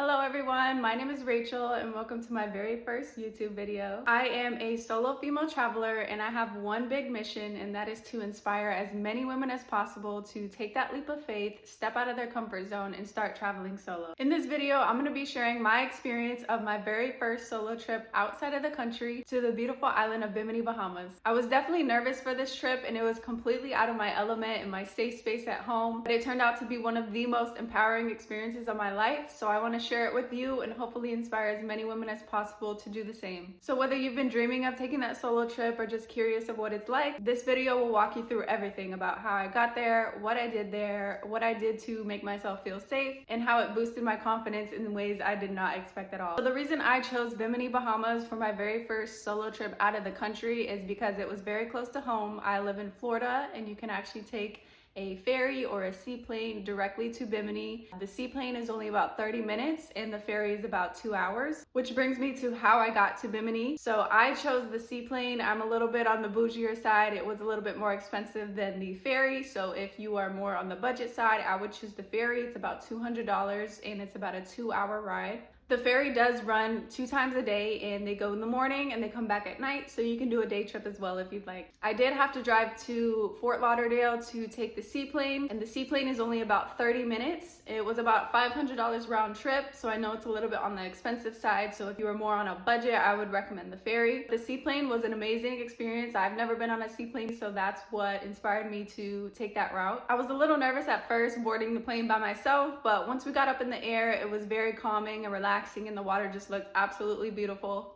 Hello everyone, my name is Rachel and welcome to my very first YouTube video. I am a solo female traveler and I have one big mission, and that is to inspire as many women as possible to take that leap of faith, step out of their comfort zone and start traveling solo. In this video, I'm going to be sharing my experience of my very first solo trip outside of the country to the beautiful island of Bimini, Bahamas. I was definitely nervous for this trip and it was completely out of my element and my safe space at home, but it turned out to be one of the most empowering experiences of my life, so I want to share it with you and hopefully inspire as many women as possible to do the same. So whether you've been dreaming of taking that solo trip or just curious of what it's like, this video will walk you through everything about how I got there, what I did there, what I did to make myself feel safe, and how it boosted my confidence in ways I did not expect at all. So the reason I chose Bimini, Bahamas for my very first solo trip out of the country is because it was very close to home. I live in Florida and you can actually take a ferry or a seaplane directly to Bimini. The seaplane is only about 30 minutes and the ferry is about 2 hours, which brings me to how I got to Bimini. So I chose the seaplane. I'm a little bit on the bougier side. It was a little bit more expensive than the ferry. So if you are more on the budget side, I would choose the ferry. It's about $200 and it's about a 2-hour ride. The ferry does run 2 times a day and they go in the morning and they come back at night, so you can do a day trip as well if you'd like. I did have to drive to Fort Lauderdale to take the seaplane, and the seaplane is only about 30 minutes. It was about $500 round trip, so I know it's a little bit on the expensive side, so if you were more on a budget, I would recommend the ferry. The seaplane was an amazing experience. I've never been on a seaplane, so that's what inspired me to take that route. I was a little nervous at first boarding the plane by myself, but once we got up in the air, it was very calming and relaxing, and the water just looked absolutely beautiful.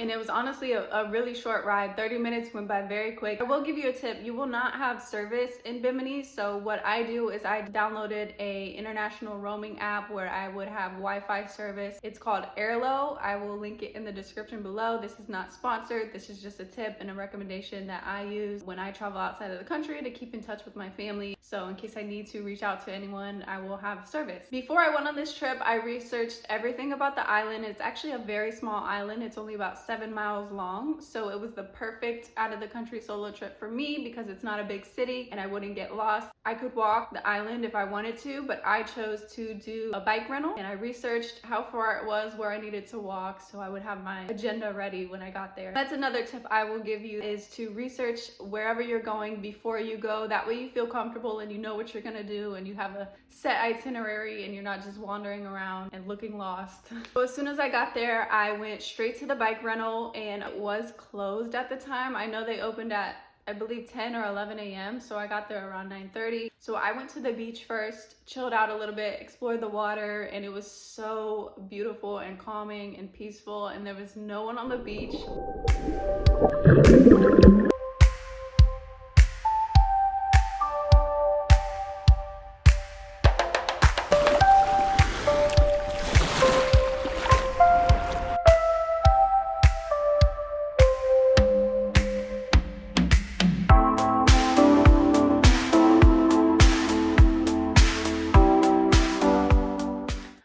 And it was honestly a really short ride. 30 minutes went by very quick. I will give you a tip. You will not have service in Bimini. So what I do is I downloaded a international roaming app where I would have Wi-Fi service. It's called Airlo. I will link it in the description below. This is not sponsored. This is just a tip and a recommendation that I use when I travel outside of the country to keep in touch with my family. So in case I need to reach out to anyone, I will have service. Before I went on this trip, I researched everything about the island. It's actually a very small island. It's only about 7 miles long, so it was the perfect out of the country solo trip for me because it's not a big city and I wouldn't get lost. I could walk the island if I wanted to, but I chose to do a bike rental, and I researched how far it was, where I needed to walk, so I would have my agenda ready when I got there. That's another tip I will give you, is to research wherever you're going before you go. That way you feel comfortable and you know what you're gonna do and you have a set itinerary and you're not just wandering around and looking lost. So as soon as I got there, I went straight to the bike rental, and it was closed at the time. I know they opened at, I believe, 10 or 11 a.m. so I got there around 9:30. So I went to the beach first, chilled out a little bit, explored the water, and it was so beautiful and calming and peaceful, and there was no one on the beach.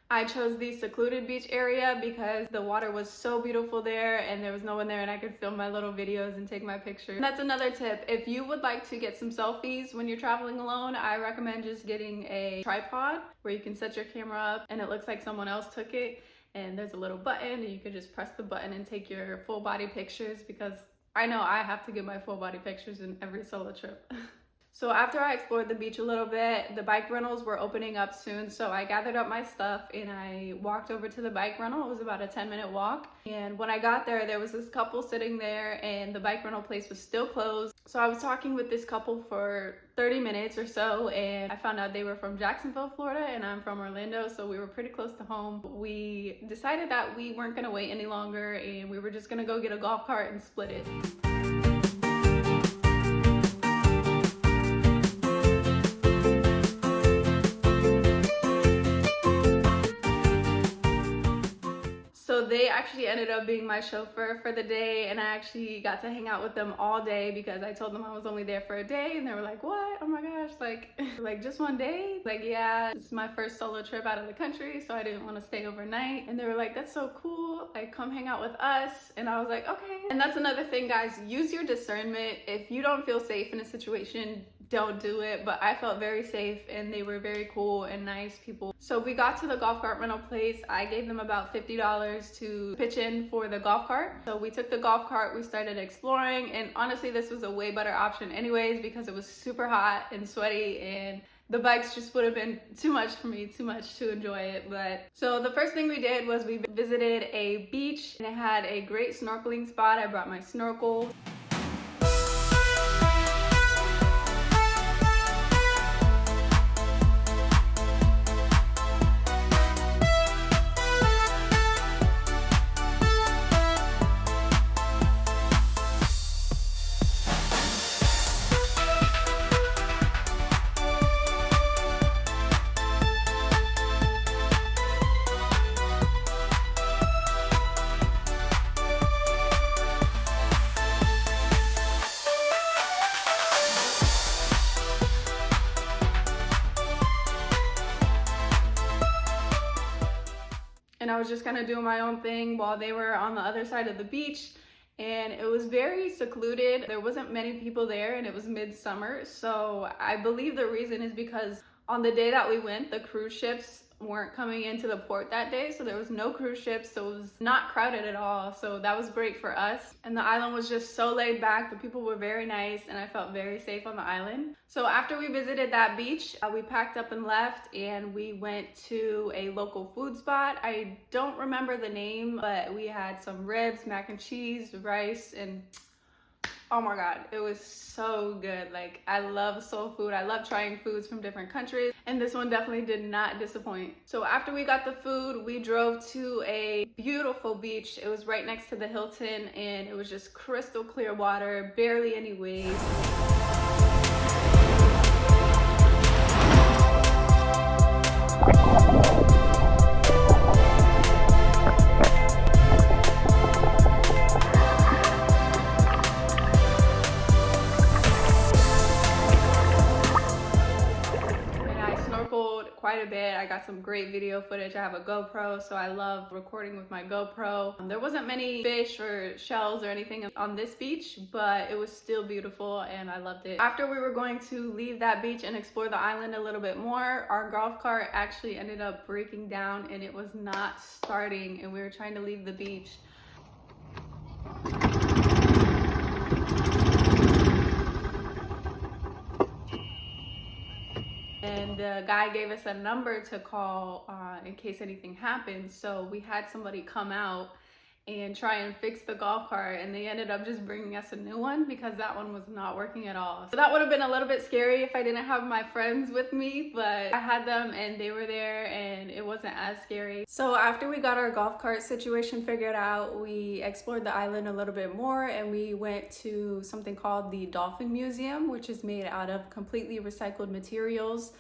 I chose the secluded beach area because the water was so beautiful there and there was no one there, and I could film my little videos and take my pictures. And that's another tip. If you would like to get some selfies when you're traveling alone, I recommend just getting a tripod where you can set your camera up and it looks like someone else took it, and there's a little button and you can just press the button and take your full body pictures, because I know I have to get my full body pictures in every solo trip. So after I explored the beach a little bit, the bike rentals were opening up soon, so I gathered up my stuff and I walked over to the bike rental. It was about a 10-minute walk, and when I got there was this couple sitting there and the bike rental place was still closed. So I was talking with this couple for 30 minutes or so, and I found out they were from Jacksonville, Florida, and I'm from Orlando, so we were pretty close to home. We decided that we weren't gonna wait any longer and we were just gonna go get a golf cart and split it. So they actually ended up being my chauffeur for the day, and I actually got to hang out with them all day because I told them I was only there for a day, and they were like, what? Oh my gosh, like just one day? Like, yeah, it's my first solo trip out of the country, so I didn't want to stay overnight. And they were like, that's so cool, like come hang out with us. And I was like, okay. And that's another thing, guys, use your discernment. If you don't feel safe in a situation, don't do it. But I felt very safe, and they were very cool and nice people. So we got to the golf cart rental place. I gave them about $50 to pitch in for the golf cart. So we took the golf cart, we started exploring, and honestly this was a way better option anyways because it was super hot and sweaty, and the bikes just would have been too much for me, too much to enjoy it. But so the first thing we did was we visited a beach, and it had a great snorkeling spot. I brought my snorkel. And I was just kind of doing my own thing while they were on the other side of the beach, and it was very secluded. There wasn't many people there, and it was midsummer. So I believe the reason is because on the day that we went, the cruise ships weren't coming into the port that day, so there was no cruise ships, so it was not crowded at all. So that was great for us, and the island was just so laid back. The people were very nice, and I felt very safe on the island. So after we visited that beach, we packed up and left, and we went to a local food spot. I don't remember the name, but we had some ribs, mac and cheese, rice, and oh my god, it was so good. Like, I love soul food. I love trying foods from different countries, and this one definitely did not disappoint. So after we got the food, we drove to a beautiful beach. It was right next to the Hilton, and it was just crystal clear water, barely any waves. Quite a bit. I got some great video footage. I have a GoPro, so I love recording with my GoPro. There wasn't many fish or shells or anything on this beach, but it was still beautiful and I loved it. After we were going to leave that beach and explore the island a little bit more, our golf cart actually ended up breaking down and it was not starting, and we were trying to leave the beach. And the guy gave us a number to call in case anything happened. So we had somebody come out and try and fix the golf cart, and they ended up just bringing us a new one because that one was not working at all. So that would have been a little bit scary if I didn't have my friends with me, but I had them and they were there and it wasn't as scary. So after we got our golf cart situation figured out, we explored the island a little bit more, and we went to something called the Dolphin Museum, which is made out of completely recycled materials.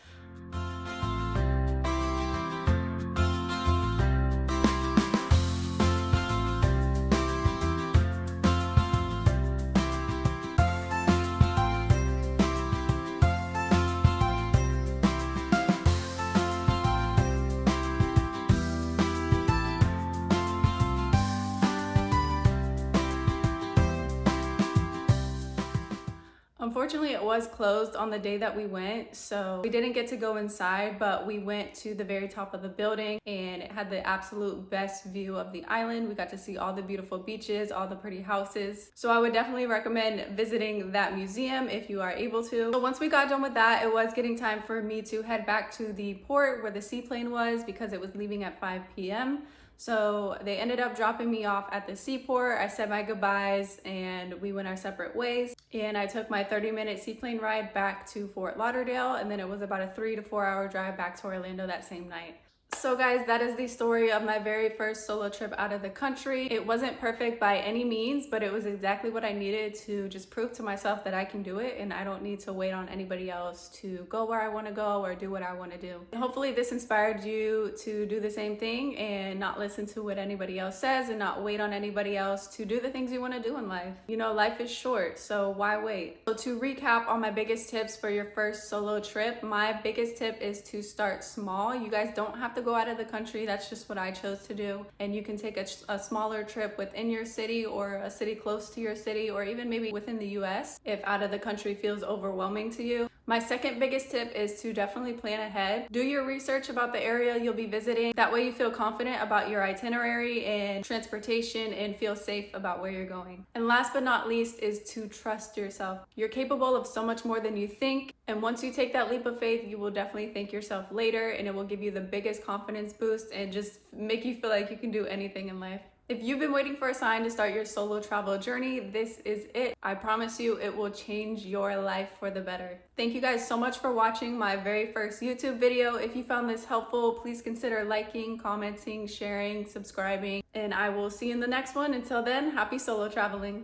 Unfortunately, it was closed on the day that we went, so we didn't get to go inside, but we went to the very top of the building and it had the absolute best view of the island. We got to see all the beautiful beaches, all the pretty houses. So I would definitely recommend visiting that museum if you are able to. So once we got done with that, it was getting time for me to head back to the port where the seaplane was because it was leaving at 5 p.m. So they ended up dropping me off at the seaport. I said my goodbyes and we went our separate ways. And I took my 30-minute seaplane ride back to Fort Lauderdale, and then it was about a 3 to 4 hour drive back to Orlando that same night. So guys, that is the story of my very first solo trip out of the country. It wasn't perfect by any means, but it was exactly what I needed to just prove to myself that I can do it and I don't need to wait on anybody else to go where I want to go or do what I want to do. And hopefully this inspired you to do the same thing and not listen to what anybody else says and not wait on anybody else to do the things you want to do in life. You know, life is short, so why wait? So to recap on my biggest tips for your first solo trip, my biggest tip is to start small. You guys don't have to go out of the country. That's just what I chose to do. And you can take a smaller trip within your city or a city close to your city or even maybe within the US if out of the country feels overwhelming to you. My second biggest tip is to definitely plan ahead. Do your research about the area you'll be visiting. That way you feel confident about your itinerary and transportation and feel safe about where you're going. And last but not least is to trust yourself. You're capable of so much more than you think. And once you take that leap of faith, you will definitely thank yourself later and it will give you the biggest confidence boost and just make you feel like you can do anything in life. If you've been waiting for a sign to start your solo travel journey, this is it. I promise you it will change your life for the better. Thank you guys so much for watching my very first YouTube video. If you found this helpful, please consider liking, commenting, sharing, subscribing, and I will see you in the next one. Until then, happy solo traveling.